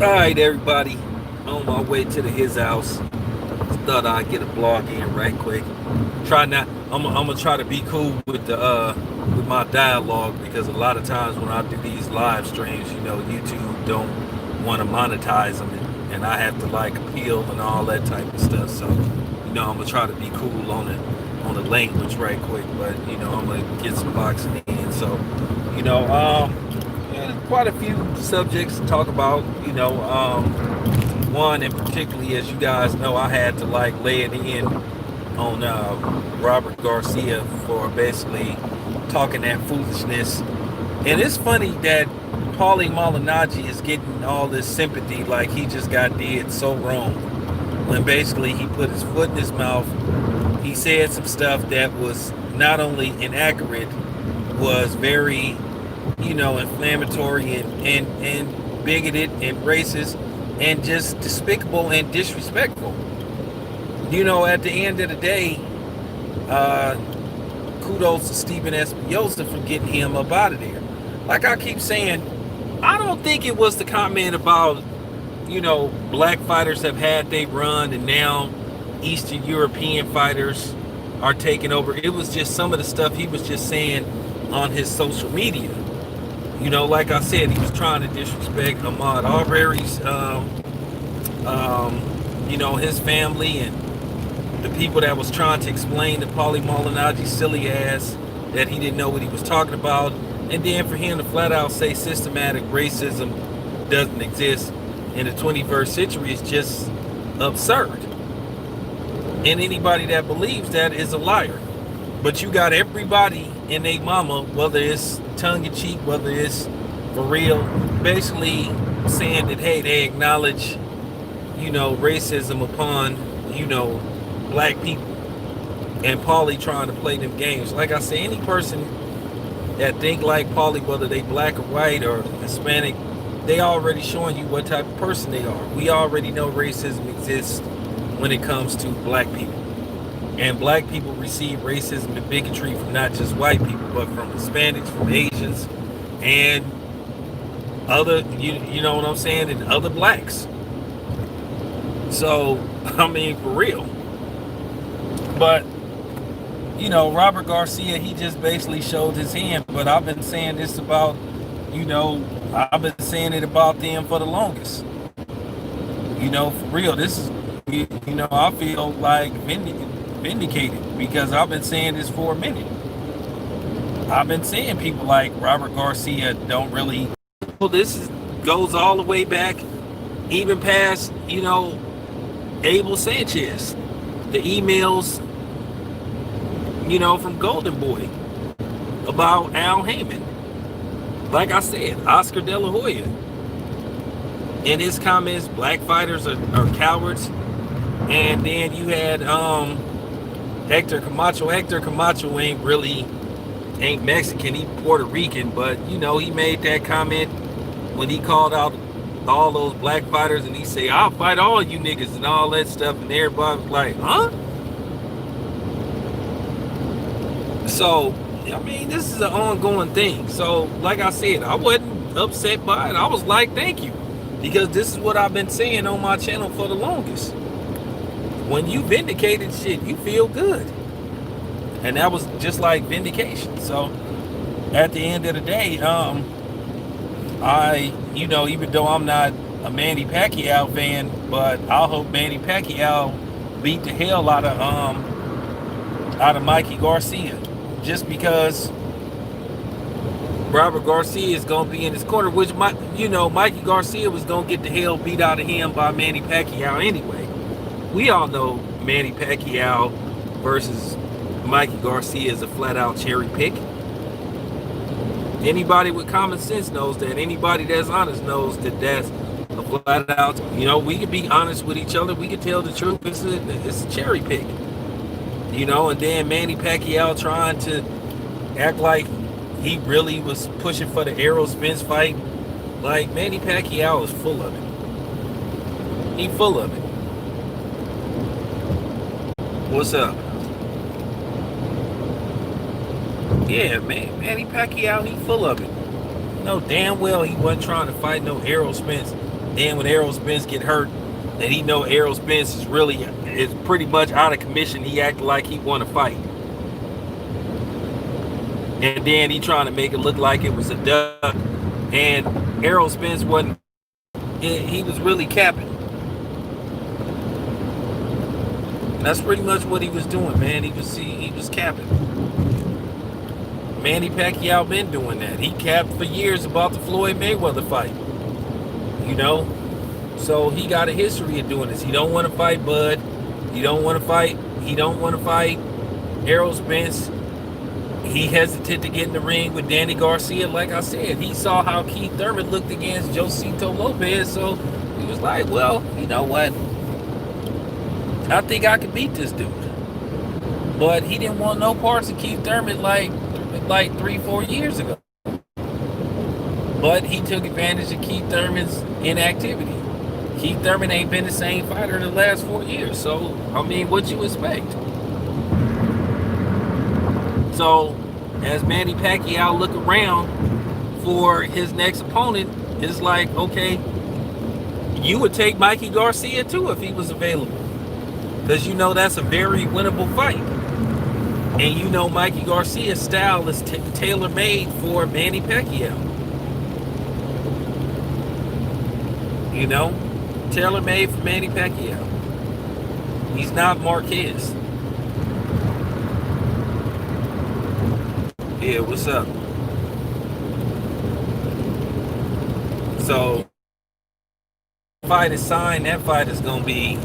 All right, everybody. On my way to his house. Thought I'd get a blog in right quick. Try not. I'm gonna try to be cool with my dialogue because a lot of times when I do these live streams, YouTube don't want to monetize them, and I have to like appeal and all that type of stuff. So, I'm gonna try to be cool on the language right quick. But I'm gonna get some boxing in. So, you know, um, quite a few subjects to talk about. One and particularly, as you guys know, I had to like lay it in on Robert Garcia for basically talking that foolishness. And it's funny that Paulie Malignaggi is getting all this sympathy like he just got did so wrong. When basically he put his foot in his mouth, he said some stuff that was not only inaccurate, was very, inflammatory and bigoted and racist and just despicable and disrespectful. At the end of the day, uh, kudos to Stephen Espinosa for getting him up out of there. Like I keep saying, I don't think it was the comment about, black fighters have had they run and now Eastern European fighters are taking over. It was just some of the stuff he was just saying on his social media. Like I said, he was trying to disrespect Ahmaud Arbery's, his family and the people that was trying to explain to Paulie Malignaggi's silly ass that he didn't know what he was talking about. And then for him to flat out say systematic racism doesn't exist in the 21st century is just absurd. And anybody that believes that is a liar. But you got everybody and they mama, whether it's tongue-in-cheek, whether it's for real, basically saying that, hey, they acknowledge, racism upon, black people. And Paulie trying to play them games. Like I say, any person that think like Paulie, whether they black or white or Hispanic, they already showing you what type of person they are. We already know racism exists when it comes to black people. And black people receive racism and bigotry from not just white people, but from Hispanics, from Asians, and other, you know what I'm saying, and other blacks. So, I mean, for real. But, Robert Garcia, he just basically showed his hand. But I've been saying this about, I've been saying it about them for the longest. For real, this is, I feel like vindicated because I've been saying this for a minute. I've been saying people like Robert Garcia don't really. Well, goes all the way back, even past Abel Sanchez, the emails from Golden Boy about Al Heyman. Like I said, Oscar De La Hoya. In his comments, black fighters are cowards. And then you had Hector Camacho. Hector Camacho ain't Mexican, he Puerto Rican, but he made that comment when he called out all those black fighters and he say, I'll fight all you niggas and all that stuff, and everybody was like, huh? So, I mean, this is an ongoing thing. So, like I said, I wasn't upset by it. I was like, thank you. Because this is what I've been saying on my channel for the longest. When you vindicated shit, you feel good. And that was just like vindication. So, at the end of the day, even though I'm not a Manny Pacquiao fan, but I hope Manny Pacquiao beat the hell out of Mikey Garcia. Just because Robert Garcia is going to be in his corner, which, Mikey Garcia was going to get the hell beat out of him by Manny Pacquiao anyway. We all know Manny Pacquiao versus Mikey Garcia is a flat-out cherry pick. Anybody with common sense knows that. Anybody that's honest knows that that's a flat-out, we can be honest with each other. We can tell the truth. It's a cherry pick. And then Manny Pacquiao trying to act like he really was pushing for the Errol Spence fight. Like, Manny Pacquiao is full of it. He full of it. What's up? Yeah, man, Manny Pacquiao, he full of it. No, damn well he wasn't trying to fight no Errol Spence. Then when Errol Spence get hurt, and he know Errol Spence is pretty much out of commission, he acted like he won a fight. And then he trying to make it look like it was a duck. And Errol Spence wasn't, he was really capping. That's pretty much what he was doing, man. He was capping. Manny Pacquiao been doing that. He capped for years about the Floyd Mayweather fight. You know? So he got a history of doing this. He don't want to fight Bud. He don't want to fight Errol Spence. He hesitated to get in the ring with Danny Garcia. Like I said, he saw how Keith Thurman looked against Josito Lopez. So he was like, well, you know what? I think I can beat this dude. But he didn't want no parts of Keith Thurman like 3-4 years ago. But he took advantage of Keith Thurman's inactivity. Keith Thurman ain't been the same fighter in the last 4 years. So, I mean, what you expect? So, as Manny Pacquiao look around for his next opponent, it's like, okay, you would take Mikey Garcia too if he was available. Because you know that's a very winnable fight. And you know Mikey Garcia's style is tailor-made for Manny Pacquiao. You know? Tailor-made for Manny Pacquiao. He's not Marquez. Yeah, what's up? So, fight is signed. That fight is going to be,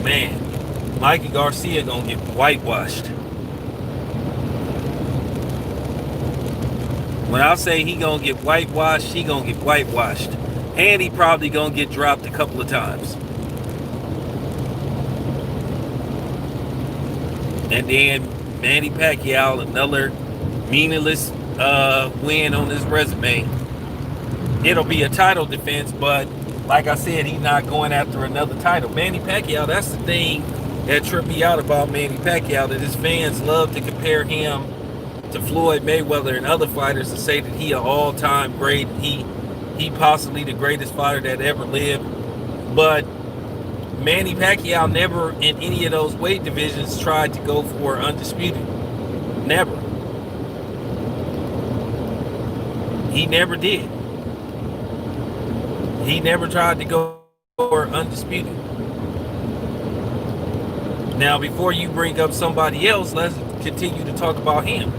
man, Mikey Garcia going to get whitewashed. When I say he going to get whitewashed, he going to get whitewashed. And he probably going to get dropped a couple of times. And then Manny Pacquiao, another meaningless win on his resume. It'll be a title defense, but like I said, he's not going after another title. Manny Pacquiao, that's the thing that tripped me out about Manny Pacquiao, that his fans love to compare him to Floyd Mayweather and other fighters and say that he an all-time great. He possibly the greatest fighter that ever lived. But Manny Pacquiao never in any of those weight divisions tried to go for undisputed. Never. He never did. He never tried to go for undisputed. Now, before you bring up somebody else, let's continue to talk about him.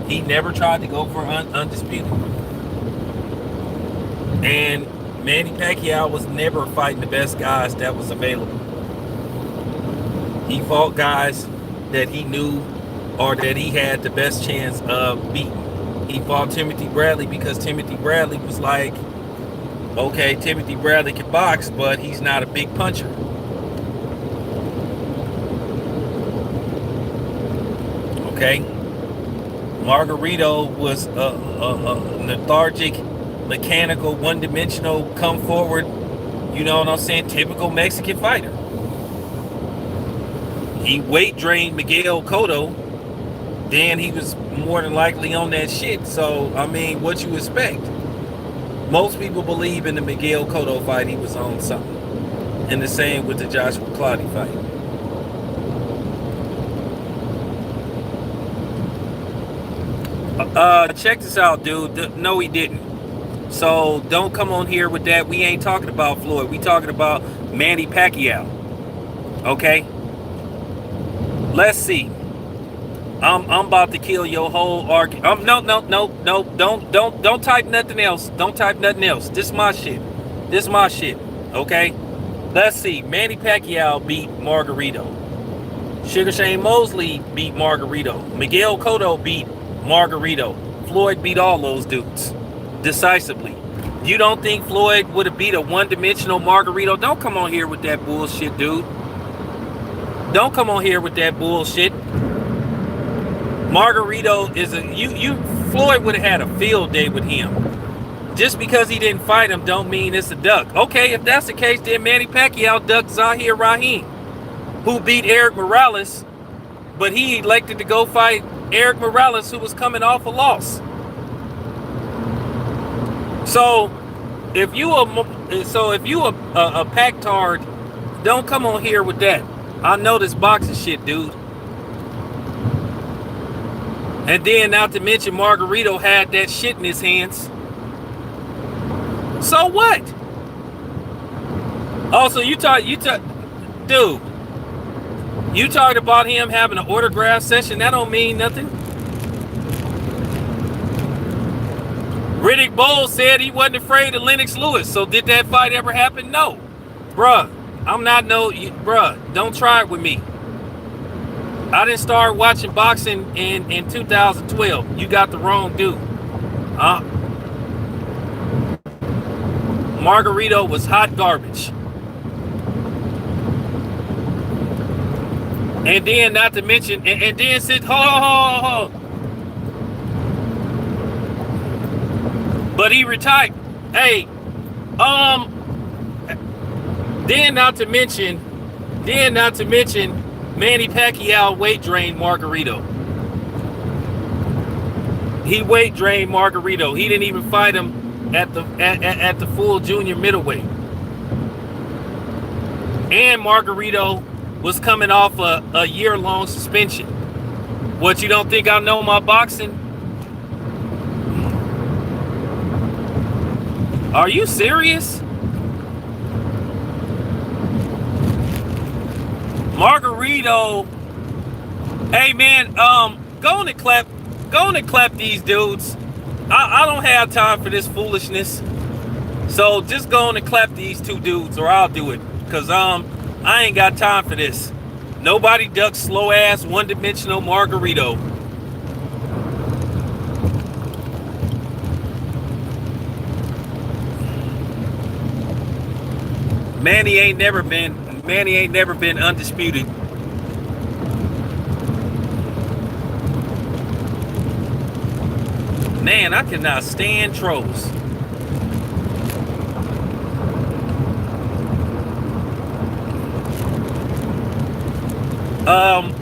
He never tried to go for undisputed. And Manny Pacquiao was never fighting the best guys that was available. He fought guys that he knew or that he had the best chance of beating. He fought Timothy Bradley because Timothy Bradley was like, okay, Timothy Bradley can box, but he's not a big puncher. Okay? Margarito was a lethargic, mechanical, one-dimensional, come forward, you know what I'm saying, typical Mexican fighter. He weight drained Miguel Cotto, then he was more than likely on that shit. So, I mean, what you expect? Most people believe in the Miguel Cotto fight he was on something. And the same with the Joshua Clottey fight. Check this out, dude. No, he didn't. So don't come on here with that. We ain't talking about Floyd. We talking about Manny Pacquiao. Okay? Let's see. I'm about to kill your whole argument. No. Don't type nothing else. Don't type nothing else. This is my shit. Okay? Let's see. Manny Pacquiao beat Margarito. Sugar Shane Mosley beat Margarito. Miguel Cotto beat Margarito. Floyd beat all those dudes decisively. You don't think Floyd would have beat a one-dimensional Margarito? Don't come on here with that bullshit, dude. Don't come on here with that bullshit. Margarito is Floyd would have had a field day with him. Just because he didn't fight him don't mean it's a duck. Okay, if that's the case, then Manny Pacquiao ducked Zahir Rahim, who beat Eric Morales, but he elected to go fight Eric Morales, who was coming off a loss. So if you a pactard, don't come on here with that. I know this boxing shit, dude. And then, not to mention, Margarito had that shit in his hands. So what? Also, dude. You talked about him having an autograph session. That don't mean nothing. Riddick Bowe said he wasn't afraid of Lennox Lewis. So did that fight ever happen? No. Bruh, bruh, don't try it with me. I didn't start watching boxing in 2012. You got the wrong dude. Margarito was hot garbage. And then, not to mention, and then said, hold. But he retired. Hey, then not to mention, Manny Pacquiao weight drained Margarito. He weight drained Margarito. He didn't even fight him at the full junior middleweight. And Margarito was coming off a year-long suspension. What, you don't think I know my boxing? Are you serious? Margarito. Hey man, go on and clap these dudes. I don't have time for this foolishness. So just go on and clap these two dudes, or I'll do it. Cause I ain't got time for this. Nobody ducks slow ass one-dimensional Margarito. Manny ain't never been undisputed. Man, I cannot stand trolls.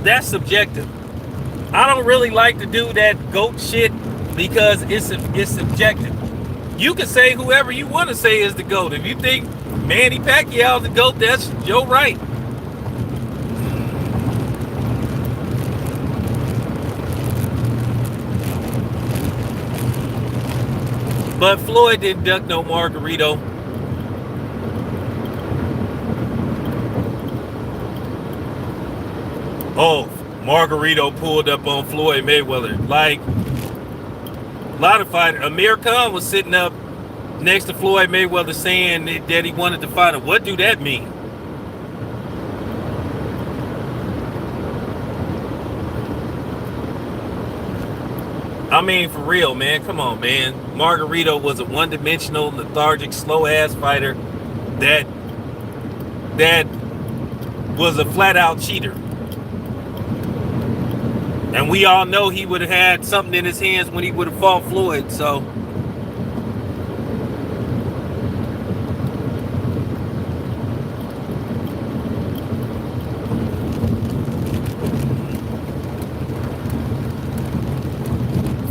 That's subjective. I don't really like to do that GOAT shit because it's subjective. You can say whoever you want to say is the GOAT. If you think Manny Pacquiao is the GOAT, that's your right. But Floyd didn't duck no Margarito. Oh, Margarito pulled up on Floyd Mayweather. Like, a lot of fighters. Amir Khan was sitting up next to Floyd Mayweather saying that he wanted to fight him. What do that mean? I mean, for real, man. Come on, man. Margarito was a one-dimensional, lethargic, slow-ass fighter that was a flat-out cheater. And we all know he would have had something in his hands when he would have fought Floyd, so.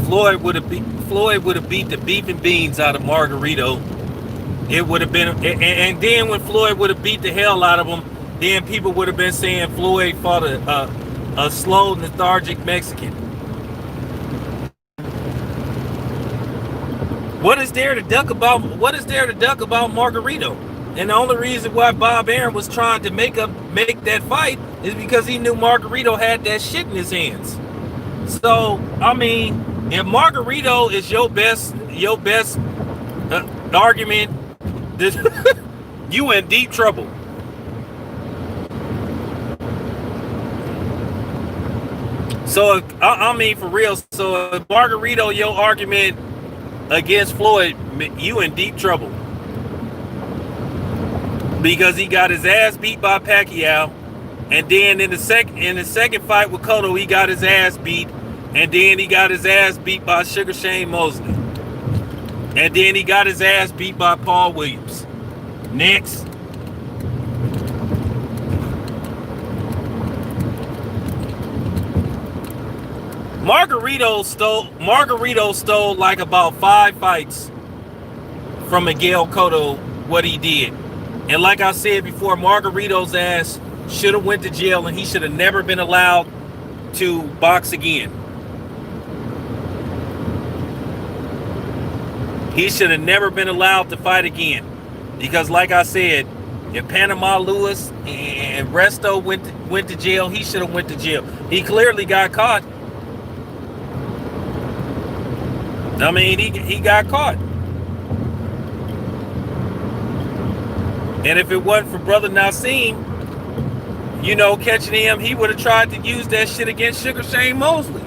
Floyd would have beat the beef and beans out of Margarito. It would have been, and then when Floyd would have beat the hell out of him, then people would have been saying Floyd fought a slow, lethargic Mexican. What is there to duck about Margarito? And the only reason why Bob Arum was trying to make that fight is because he knew Margarito had that shit in his hands. So, I mean, if Margarito is your best argument, you in deep trouble. So, I mean, for real. So, if Margarito, your argument against Floyd, you in deep trouble. Because he got his ass beat by Pacquiao. And then in the second fight with Cotto, he got his ass beat. And then he got his ass beat by Sugar Shane Mosley. And then he got his ass beat by Paul Williams. Next. Margarito stole like about 5 fights from Miguel Cotto what he did. And like I said before, Margarito's ass should have went to jail, and he should have never been allowed to box again. He should have never been allowed to fight again. Because like I said, if Panama Lewis and Resto went to jail, he should have went to jail. He clearly got caught. I mean, he got caught. And if it wasn't for Brother Nassim, you know, catching him, he would have tried to use that shit against Sugar Shane Mosley.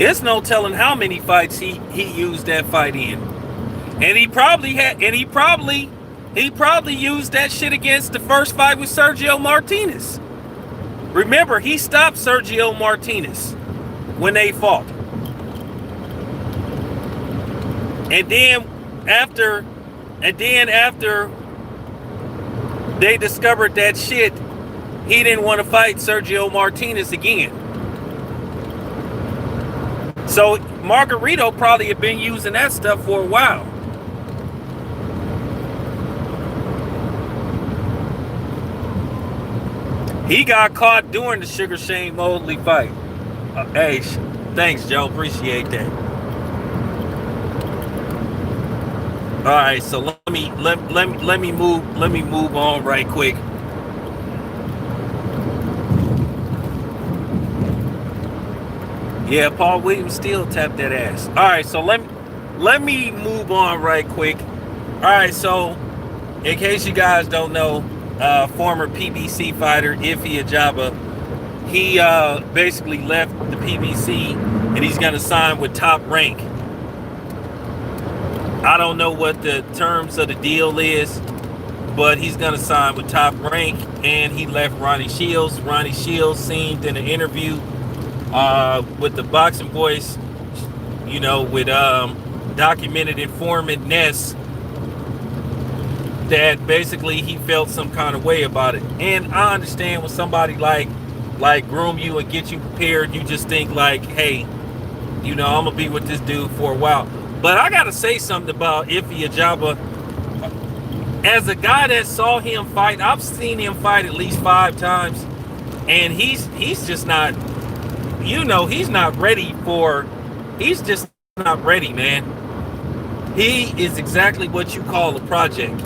It's no telling how many fights he used that fight in. And he probably used that shit against the first fight with Sergio Martinez. Remember, he stopped Sergio Martinez when they fought. And then after they discovered that shit, he didn't want to fight Sergio Martinez again. So Margarito probably had been using that stuff for a while. He got caught during the Sugar Shane Mosley fight. Hey, thanks, Joe. Appreciate that. All right, so let me move on right quick. Yeah, Paul Williams still tapped that ass. All right, so let me move on right quick. All right, so in case you guys don't know, former PBC fighter Ife Ajaba, he basically left the PBC and he's gonna sign with Top Rank. I don't know what the terms of the deal is, but he's gonna sign with Top Rank, and he left Ronnie Shields. Ronnie Shields seemed in an interview with the Boxing Voice, you know, with documented informant Ness, that basically he felt some kind of way about it. And I understand when somebody like groom you and get you prepared, you just think like, hey, you know, I'm gonna be with this dude for a while. But I gotta say something about Ife Ajaba. As a guy that saw him fight, I've seen him fight at least 5 times, and he's just not, you know, he's not ready for, he's just not ready, man. He is exactly what you call a project.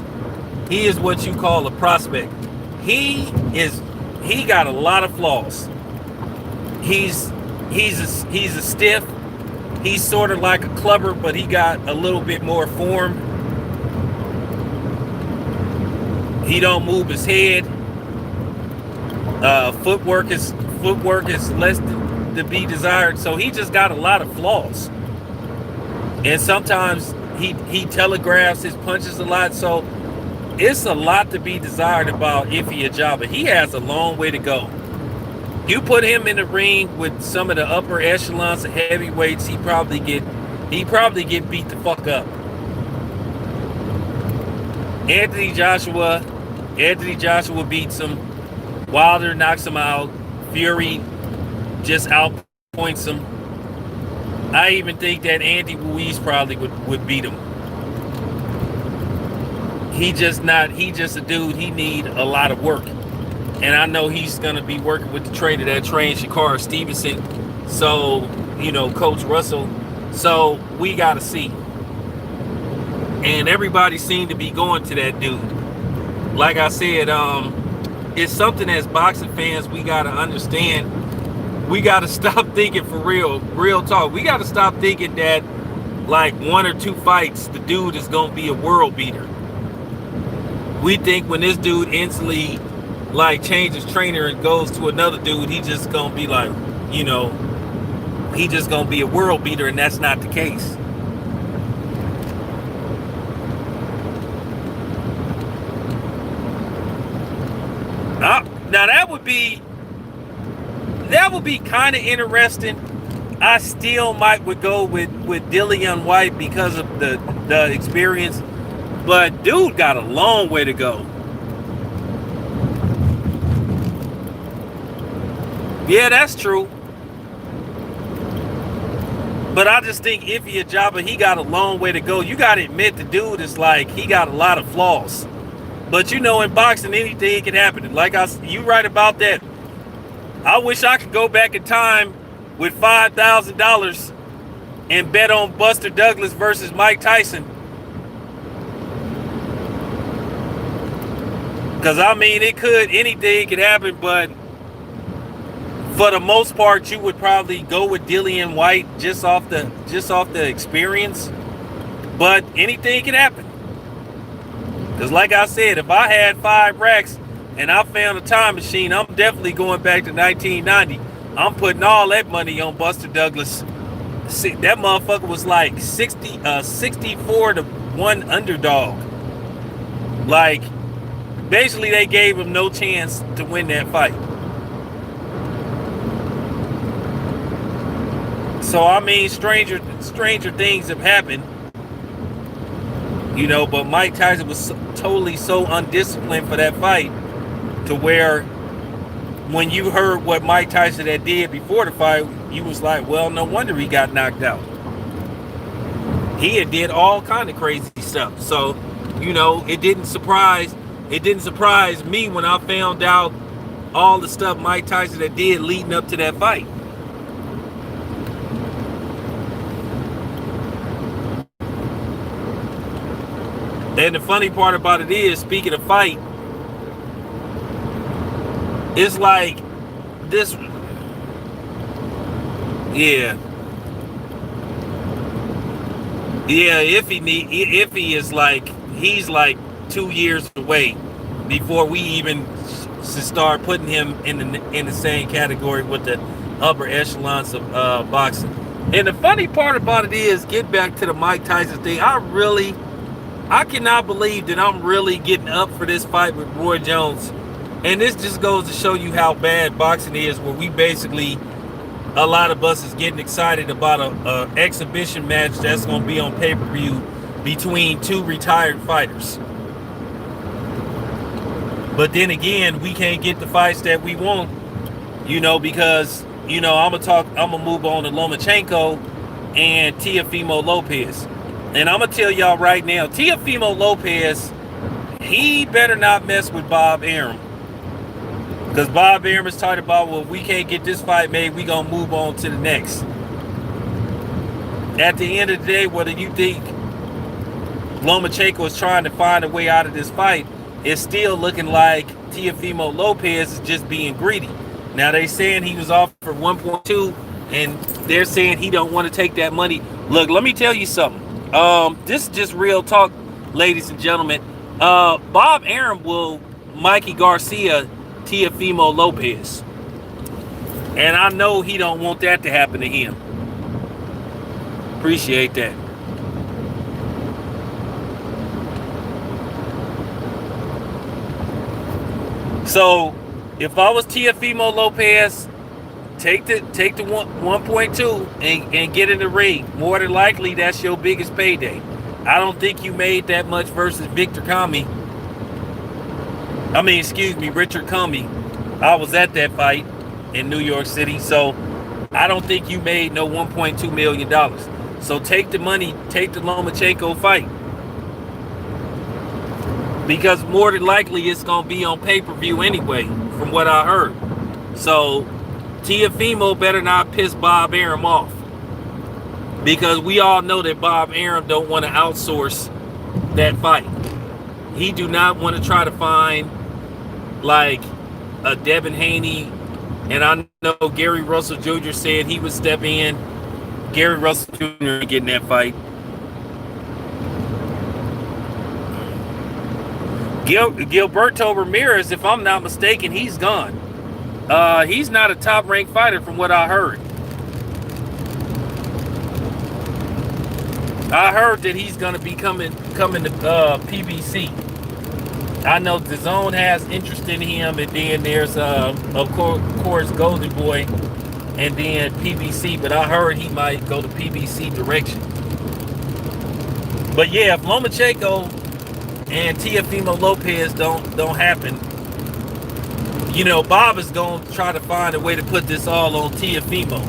He is what you call a prospect. He got a lot of flaws. He's a stiff. He's sort of like a clubber, but he got a little bit more form. He don't move his head. Footwork is less to be desired. So he just got a lot of flaws. And sometimes he telegraphs his punches a lot. So it's a lot to be desired about Ife Ajaba. He has a long way to go. You put him in the ring with some of the upper echelons of heavyweights, he probably get beat the fuck up. Anthony Joshua beats him. Wilder knocks him out. Fury just outpoints him. I even think that Andy Ruiz probably would beat him. He just a dude, he need a lot of work. And I know he's going to be working with the trainer that trained Shakara Stevenson. So, you know, Coach Russell. So we got to see. And everybody seemed to be going to that dude. Like I said, it's something as boxing fans we got to understand. We got to stop thinking for real talk. We got to stop thinking that like 1 or 2 fights, the dude is going to be a world beater. We think when this dude instantly like changes trainer and goes to another dude, he just gonna be like, you know, he just gonna be a world beater, and that's not the case. Now that would be kind of interesting. I still would go with Dillian White because of the experience, but dude got a long way to go. Yeah, that's true. But I just think Iffy Ajaba, he got a long way to go. You got to admit the dude is like, he got a lot of flaws. But you know, in boxing, anything can happen. Like you right about that. I wish I could go back in time with $5,000 and bet on Buster Douglas versus Mike Tyson. Because I mean, anything could happen, but for the most part, you would probably go with Dillian White just off the experience. But anything can happen. Because like I said, if I had 5 racks and I found a time machine, I'm definitely going back to 1990. I'm putting all that money on Buster Douglas. See, that motherfucker was like 64 to 1 underdog. Like, basically they gave him no chance to win that fight. So I mean, stranger things have happened. You know, but Mike Tyson was totally so undisciplined for that fight to where when you heard what Mike Tyson had did before the fight, you was like, well, no wonder he got knocked out. He had did all kind of crazy stuff. So, you know, it didn't surprise me when I found out all the stuff Mike Tyson had did leading up to that fight. And the funny part about it is, speaking of fight, it's like this. Yeah. Iffy is like, he's like 2 years away before we even start putting him in the same category with the upper echelons of boxing. And the funny part about it is, get back to the Mike Tyson thing. I cannot believe that I'm really getting up for this fight with Roy Jones. And this just goes to show you how bad boxing is, where we basically, a lot of us is getting excited about a exhibition match that's going to be on pay-per-view between 2 retired fighters. But then again, we can't get the fights that we want, you know, because, you know, I'm gonna move on to Lomachenko and Teofimo Lopez. And I'm going to tell y'all right now, Teofimo Lopez, he better not mess with Bob Arum. Because Bob Arum is talking about, well, if we can't get this fight made, we going to move on to the next. At the end of the day, whether you think Lomachenko is trying to find a way out of this fight, it's still looking like Teofimo Lopez is just being greedy. Now, they saying he was offered 1.2, and they're saying he don't want to take that money. Look, let me tell you something. This is just real talk, ladies and gentlemen. Bob Arum will Mikey Garcia Teofimo Lopez. And I know he don't want that to happen to him. Appreciate that. So, if I was Teofimo Lopez, take the 1.2 and get in the ring. More than likely, that's your biggest payday. I don't think you made that much versus Richard Comey. I was at that fight in New York City, so I don't think you made no $1.2 million. So take the money, take the Lomachenko fight. Because more than likely, it's going to be on pay-per-view anyway, from what I heard. So Teofimo better not piss Bob Arum off, because we all know that Bob Arum don't want to outsource that fight. He do not want to try to find like a Devin Haney, and I know Gary Russell Jr. said he would step in. Gary Russell Jr. getting that fight. Gilberto Ramirez, if I'm not mistaken, he's gone. He's not a top-ranked fighter from what I heard. I heard that he's going to be coming to PBC. I know DAZN has interest in him, and then there's, of course, Golden Boy, and then PBC, but I heard he might go to PBC direction. But yeah, if Lomachenko and Teofimo Lopez don't happen, you know, Bob is going to try to find a way to put this all on Teofimo.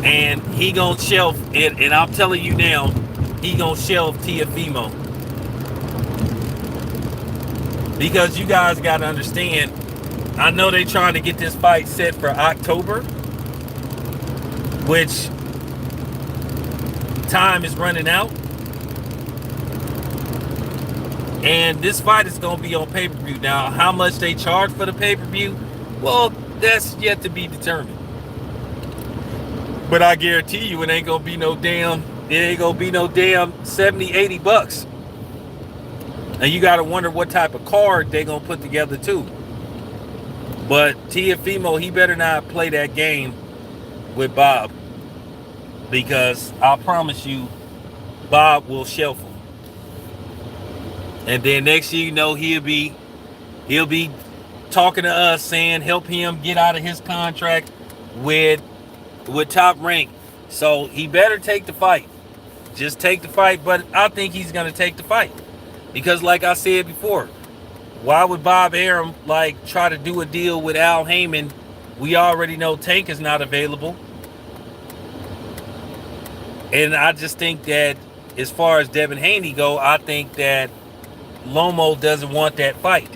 and he gonna shelf it. And I'm telling you now, he gonna shelf Teofimo, because you guys got to understand. I know they trying to get this fight set for October, which time is running out. And this fight is going to be on pay-per-view. Now, how much they charge for the pay-per-view, well, that's yet to be determined. But I guarantee you it ain't going to be no damn 70, 80 bucks. And you got to wonder what type of card they going to put together too. But Teofimo, he better not play that game with Bob, because I promise you, Bob will shelf him. And then next thing you know, he'll be talking to us saying help him get out of his contract with Top Rank. So he better take the fight. Just take the fight. But I think he's gonna take the fight, because like I said before, why would Bob Arum try to do a deal with Al Heyman? We already know Tank is not available. And I just think that as far as Devin Haney go, I think that Lomo doesn't want that fight.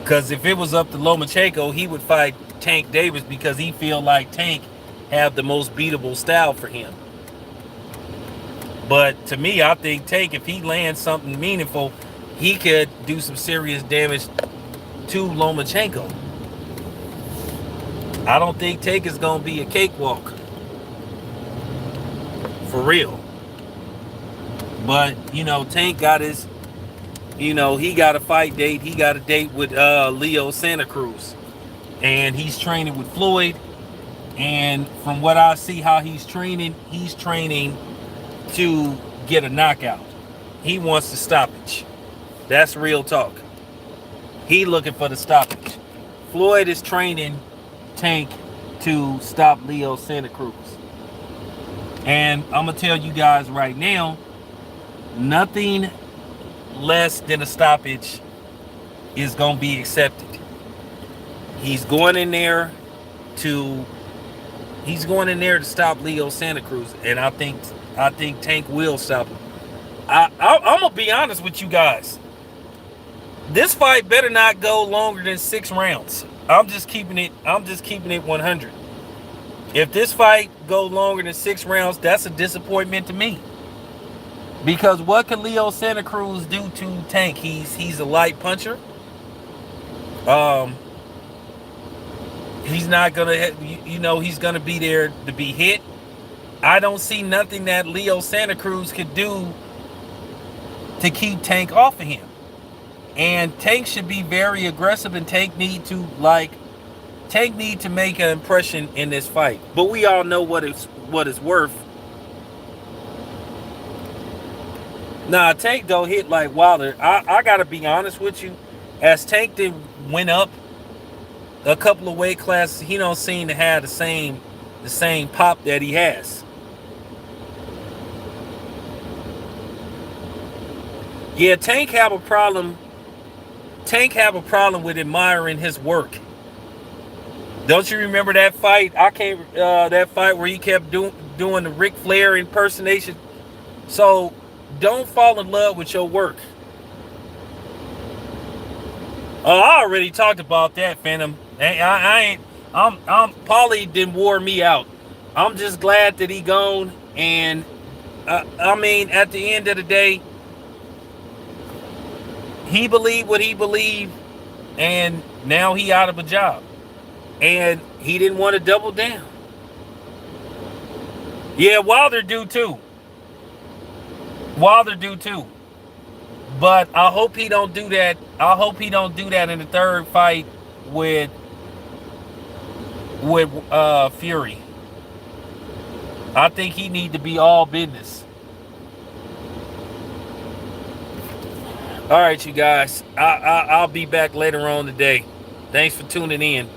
Because if it was up to Lomachenko, he would fight Tank Davis, because he feel like Tank have the most beatable style for him. But to me, I think Tank, if he lands something meaningful, he could do some serious damage to Lomachenko. I don't think Tank is going to be a cakewalk. For real. But, Tank got his, he got a fight date. He got a date with Leo Santa Cruz. And he's training with Floyd. And from what I see how he's training to get a knockout. He wants the stoppage. That's real talk. He looking for the stoppage. Floyd is training Tank to stop Leo Santa Cruz. And I'm going to tell you guys right now, nothing less than a stoppage is going to be accepted. He's going in there to stop Leo Santa Cruz, and I think Tank will stop him. I'm gonna be honest with you guys. This fight better not go longer than 6 rounds. I'm just keeping it 100. If this fight go longer than 6 rounds, that's a disappointment to me. Because what can Leo Santa Cruz do to Tank? He's a light puncher. He's not gonna, he's gonna be there to be hit. I don't see nothing that Leo Santa Cruz could do to keep Tank off of him. And Tank should be very aggressive, and Tank need to make an impression in this fight. But we all know what it's worth. Nah, Tank don't hit like Wilder. I gotta be honest with you. As Tank went up a couple of weight classes, he don't seem to have the same pop that he has. Yeah, Tank have a problem with admiring his work. Don't you remember that fight? That fight where he kept doing the Ric Flair impersonation. So don't fall in love with your work. Oh, I already talked about that, Phantom. Paulie didn't wore me out. I'm just glad that he gone. And at the end of the day, he believed what he believed, and now he out of a job. And he didn't want to double down. Yeah, Wilder do too. But I hope he don't do that. I hope he don't do that in the third fight with Fury. I think he need to be all business. All right, you guys. I'll be back later on today. Thanks for tuning in.